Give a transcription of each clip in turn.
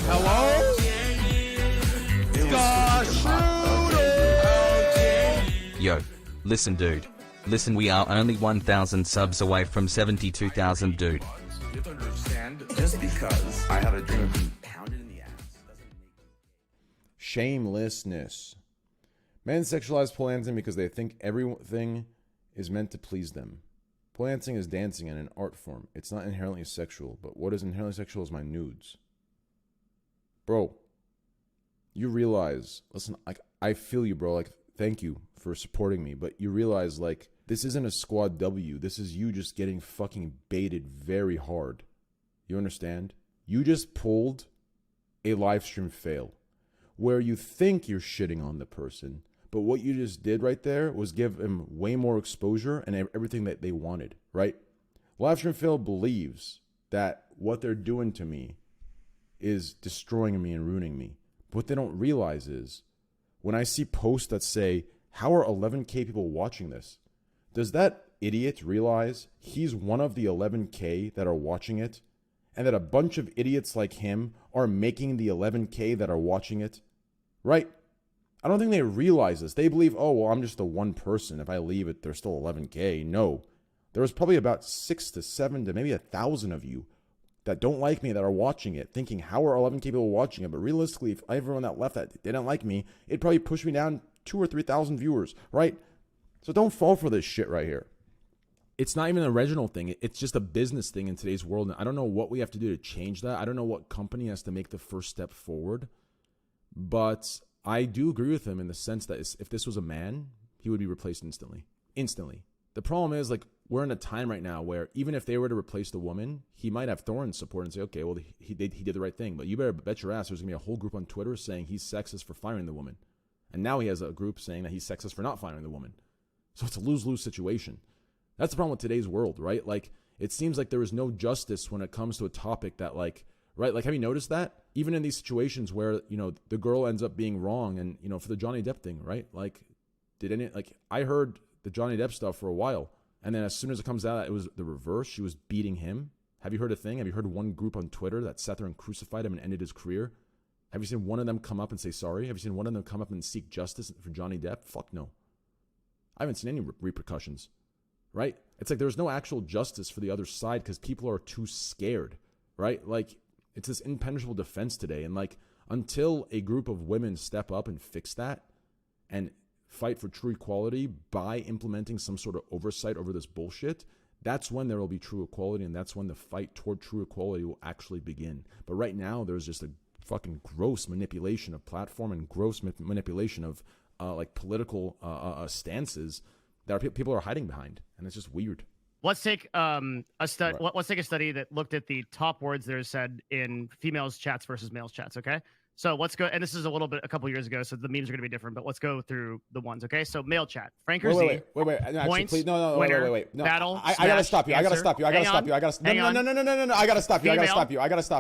Hello? Yo, listen dude. Listen, we are only 1,000 subs away from 72,000 dude. You have to understand, just because I had a dream of being pounded in the ass doesn't make... Shamelessness. Men sexualize pole dancing because they think everything is meant to please them. Pole dancing is dancing and an art form. It's not inherently sexual, but what is inherently sexual is my nudes. Bro, you realize, listen, like, I feel you, bro, like, thank you for supporting me, but you realize, like, this isn't a squad W. This is you just getting fucking baited very hard. You understand? You just pulled a live stream fail where you think you're shitting on the person, but what you just did right there was give them way more exposure and everything that they wanted, right? Live stream fail believes that what they're doing to me is destroying me and ruining me. But what they don't realize is when I see posts that say, how are 11K people watching this? Does that idiot realize he's one of the 11K that are watching it? And that a bunch of idiots like him are making the 11K that are watching it? Right? I don't think they realize this. They believe, oh, well, I'm just the one person. If I leave it, there's still 11K. No. There's probably about 6 to 7 to maybe 1,000 of you that don't like me that are watching it, thinking, how are 11K people watching it? But realistically, if everyone that left that didn't like me, it'd probably push me down 2,000 or 3,000 viewers, right? So don't fall for this shit right here. It's not even an original thing. It's just a business thing in today's world. And I don't know what we have to do to change that. I don't know what company has to make the first step forward. But I do agree with him in the sense that if this was a man, he would be replaced instantly. Instantly. The problem is, like, we're in a time right now where even if they were to replace the woman, he might have Thorin's support and say, okay, well, he did the right thing. But you better bet your ass there's going to be a whole group on Twitter saying he's sexist for firing the woman. And now he has a group saying that he's sexist for not firing the woman. So it's a lose-lose situation. That's the problem with today's world, right? Like, it seems like there is no justice when it comes to a topic that, like, right? Like, have you noticed that? Even in these situations where, you know, the girl ends up being wrong and, you know, for the Johnny Depp thing, right? Like, I heard the Johnny Depp stuff for a while. And then as soon as it comes out, it was the reverse. She was beating him. Have you heard a thing? Have you heard one group on Twitter that sat there and crucified him and ended his career? Have you seen one of them come up and say sorry? Have you seen one of them come up and seek justice for Johnny Depp? Fuck no. I haven't seen any repercussions, right? It's like there's no actual justice for the other side because people are too scared, right? Like, it's this impenetrable defense today. And, like, until a group of women step up and fix that and fight for true equality by implementing some sort of oversight over this bullshit, that's when there will be true equality, and that's when the fight toward true equality will actually begin. But right now, there's just a fucking gross manipulation of platform and gross manipulation of like political stances that people are hiding behind, and it's just weird. Let's take let's take a study that looked at the top words that are said in females chats versus males chats. Okay, so let's go, and this is a couple years ago, so the memes are going to be different. But let's go through the ones. Okay, so male chat, Frank or wait. No, actually, please, no, wait. No, battle. I gotta stop you. I gotta stop you. No. I gotta stop you. I gotta stop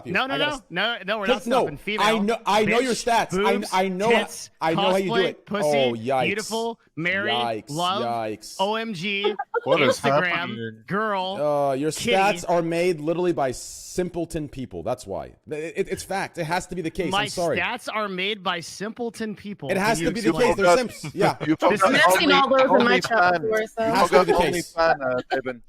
you. No, we're not stopping. Female. I know your stats. Boobs, I know tits, how you do it. Pussy, oh, yikes. beautiful, married, love, yikes. OMG, What is Instagram, happening? girl. Your kitty. stats are made literally by simpleton people. That's why. It's fact. It has to be the case. I'm sorry. My stats are made by simpleton people. It has to be the case. They're simps. Yeah. I've seen all those in my chat before, so. Has to be the case.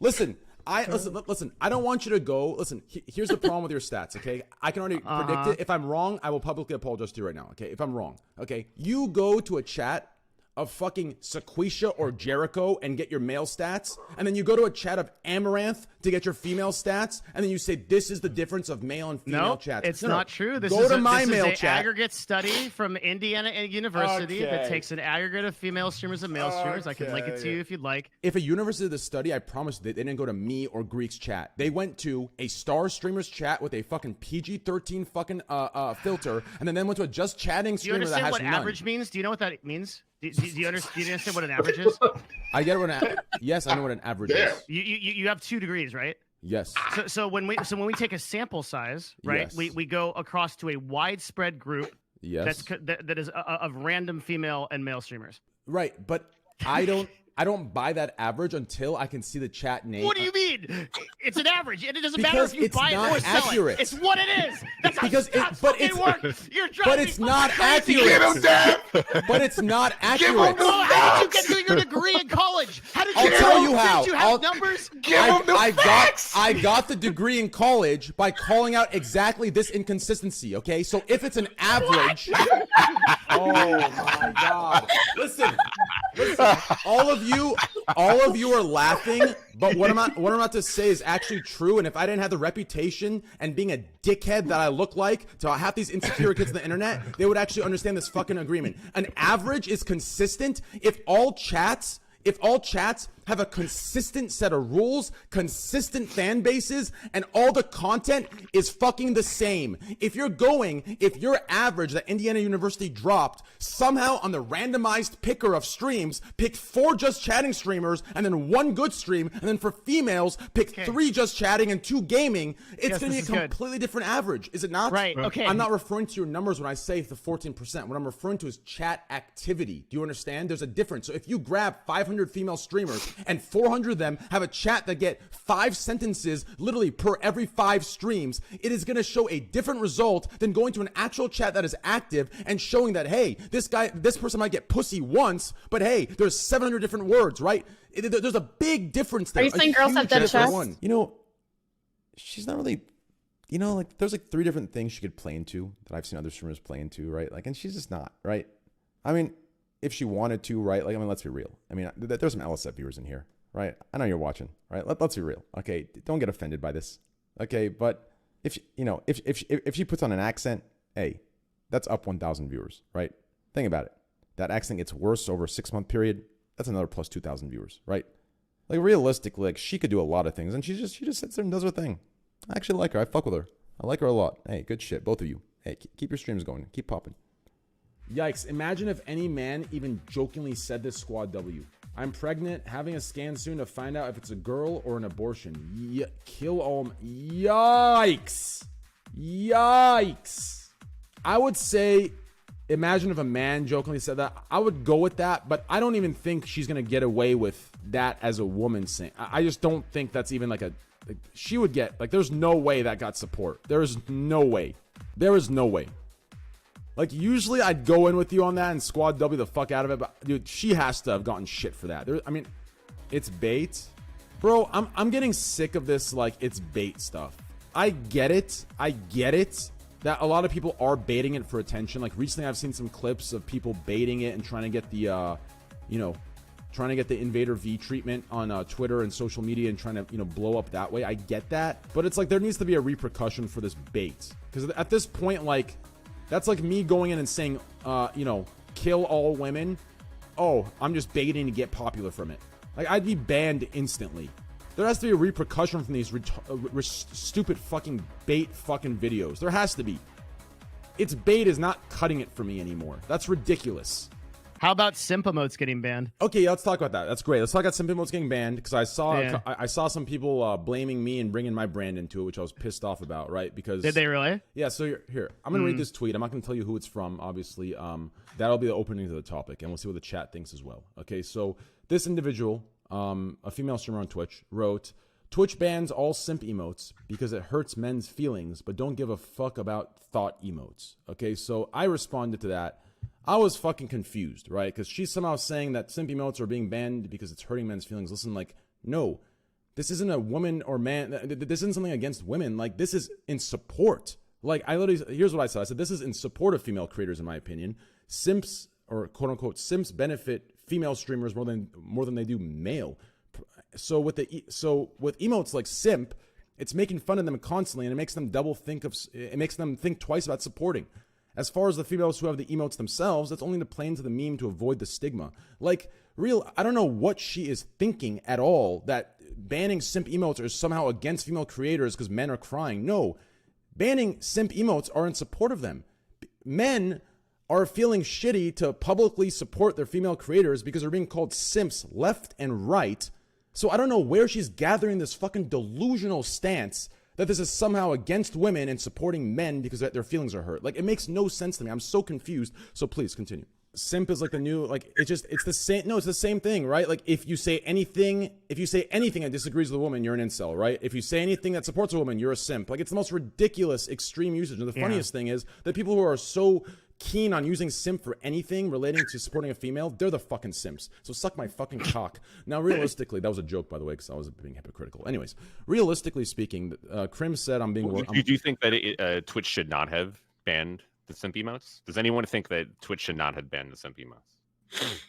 Listen, I don't want you to go. Listen, here's the problem with your stats, okay? I can already predict it. If I'm wrong, I will publicly apologize to you right now, okay? If I'm wrong, okay? You go to a chat of fucking Sequisha or Jericho and get your male stats, and then you go to a chat of Amaranth to get your female stats, and then you say this is the difference of male and female chats. It's not true. This go is to a, my this male is an chat. aggregate study from Indiana University that Okay. takes an aggregate of female streamers and male streamers. I can link it to you if you'd like. If a university did the study, I promise they didn't go to me or Greek's chat. They went to a Star Streamers chat with a fucking PG-13 fucking filter, and then they went to a just chatting Do you streamer that understand has what none. average means? Do you know what that means? Do you understand what an average is? I get what yes, I know what an average is. You have 2 degrees, right? Yes. So when we take a sample size, right? Yes. We go across to a widespread group. Yes. That is of random female and male streamers. Right, but I don't. I don't buy that average until I can see the chat name. What do you mean? It's an average, and it doesn't matter Because if you it's buy it not or sell accurate. it. It's what it is. That's Because how it works. You're driving but it's not crazy. accurate. Get him, Dad! But it's not Give accurate. him the Well, how did you facts! get to your degree in college? How did you I'll get tell it? you how. Did you have numbers? Give him the facts! I got the degree in college by calling out exactly this inconsistency, okay? So if it's an average... Oh my God. Listen, all of you are laughing, but what I'm about to say is actually true. And if I didn't have the reputation and being a dickhead that I look like to half these insecure kids on the internet, they would actually understand this fucking agreement. An average is consistent if all chats have a consistent set of rules, consistent fan bases, and all the content is fucking the same. If your average that Indiana University dropped somehow on the randomized picker of streams, picked 4 just chatting streamers and then 1 good stream, and then for females, picked 3 just chatting and 2 gaming, it's going to be a completely different average, is it not? Right, okay. I'm not referring to your numbers when I say the 14%. What I'm referring to is chat activity. Do you understand? There's a difference. So if you grab 500 female streamers and 400 of them have a chat that get 5 sentences literally per every 5 streams, it is going to show a different result than going to an actual chat that is active and showing that, hey, this person might get pussy once, but hey, there's 700 different words, right? There's a big difference there. Are you saying girls have dead chests? You know, she's not really, you know, like there's like 3 different things she could play into that I've seen other streamers play into, right? Like, and she's just not, right? I mean, if she wanted to, right? Like, I mean, let's be real. I mean, there's some LSF viewers in here, right? I know you're watching, right? Let's be real. Okay, don't get offended by this. Okay, but if she, you know, if she puts on an accent, hey, that's up 1,000 viewers, right? Think about it. That accent gets worse over a 6-month period. That's another plus 2,000 viewers, right? Like realistically, like she could do a lot of things, and she just sits there and does her thing. I actually like her. I fuck with her. I like her a lot. Hey, good shit, both of you. Hey, keep your streams going. Keep popping. Yikes! Imagine if any man even jokingly said this, Squad W. I'm pregnant, having a scan soon to find out if it's a girl or an abortion. Kill all. Yikes! Yikes! I would say, imagine if a man jokingly said that. I would go with that, but I don't even think she's gonna get away with that as a woman saying. I just don't think that's even like she would get, like, there's no way that got support. There is no way. There is no way. Like, usually I'd go in with you on that and Squad W the fuck out of it, but dude, she has to have gotten shit for that. I mean, it's bait. Bro, I'm getting sick of this, like, it's bait stuff. I get it that a lot of people are baiting it for attention. Like, recently I've seen some clips of people baiting it and trying to get the, trying to get the Invader V treatment on Twitter and social media and trying to, blow up that way. I get that, but it's like there needs to be a repercussion for this bait. Because at this point, like, that's like me going in and saying, kill all women. Oh, I'm just baiting to get popular from it. Like, I'd be banned instantly. There has to be a repercussion from these stupid fucking bait fucking videos. There has to be. It's bait is not cutting it for me anymore. That's ridiculous. How about simp emotes getting banned? Okay, yeah, let's talk about that. That's great. Let's talk about simp emotes getting banned, because I saw some people blaming me and bringing my brand into it, which I was pissed off about, right? Because did they really? Yeah. So here, I'm gonna read this tweet. I'm not gonna tell you who it's from, obviously. That'll be the opening to the topic, and we'll see what the chat thinks as well. Okay, so this individual, a female streamer on Twitch, wrote, "Twitch bans all simp emotes because it hurts men's feelings, but don't give a fuck about thought emotes." Okay, so I responded to that. I was fucking confused, right? Because she's somehow saying that simp emotes are being banned because it's hurting men's feelings. Listen, like, no, this isn't a woman or man. This isn't something against women. Like, this is in support. Like, here's what I said. I said, this is in support of female creators, in my opinion. Simps, or quote unquote simps, benefit female streamers more than they do male. So with emotes like simp, it's making fun of them constantly, and it makes them it makes them think twice about supporting. As far as the females who have the emotes themselves, that's only to play into the meme to avoid the stigma. Like, I don't know what she is thinking at all, that banning simp emotes are somehow against female creators because men are crying. No, banning simp emotes are in support of them. Men are feeling shitty to publicly support their female creators because they're being called simps left and right. So I don't know where she's gathering this fucking delusional stance that this is somehow against women and supporting men because their feelings are hurt. Like, it makes no sense to me. I'm so confused. So please continue. simp is like the new, like, it's the same. No, it's the same thing, right? Like, if you say anything that disagrees with a woman, you're an incel, right? If you say anything that supports a woman, you're a simp. Like, it's the most ridiculous extreme usage. And the funniest thing is that people who are so keen on using simp for anything relating to supporting a female, they're the fucking simps. So suck my fucking cock. Now, realistically, that was a joke, by the way, because I was being hypocritical. Anyways, realistically speaking, Krim said I'm being... Do you think that Twitch should not have banned the simp emotes? Does anyone think that Twitch should not have banned the simp emotes?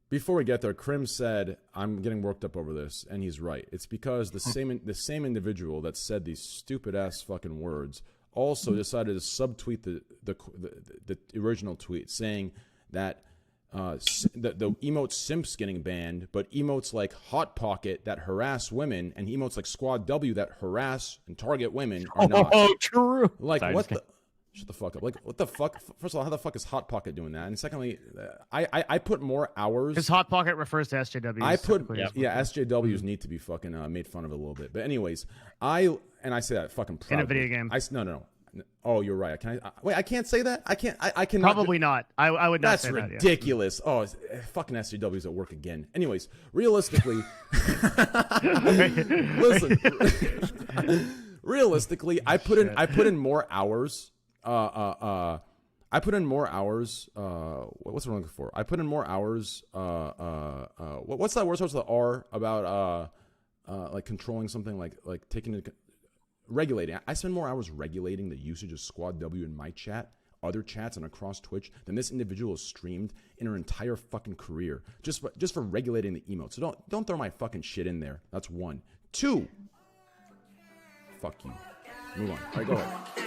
Before we get there, Krim said, I'm getting worked up over this, and he's right. It's because the same individual that said these stupid-ass fucking words also decided to subtweet the original tweet saying that the emote simps getting banned, but emotes like Hot Pocket that harass women and emotes like Squad W that harass and target women are not. Oh, true. Like, what the... Shut the fuck up. Like, what the fuck? First of all, how the fuck is Hot Pocket doing that? And secondly, I put more hours... Because Hot Pocket refers to SJWs. SJWs need to be fucking made fun of a little bit. But anyways, I say that fucking proudly. In a video game. No. Oh, you're right. Wait, I can't say that? I can Probably not. I would not say that. That's ridiculous. Oh, fucking SJWs at work again. Anyways, realistically... Listen. Realistically, I put in more hours... I put in more hours. What's the word I'm looking for? I put in more hours. What's that word starts with the R about like controlling something, like taking into regulating. I spend more hours regulating the usage of Squad W in my chat, other chats, and across Twitch than this individual has streamed in her entire fucking career just for regulating the emotes. So don't throw my fucking shit in there. That's one. Two. Fuck you. Move on. All right, go ahead.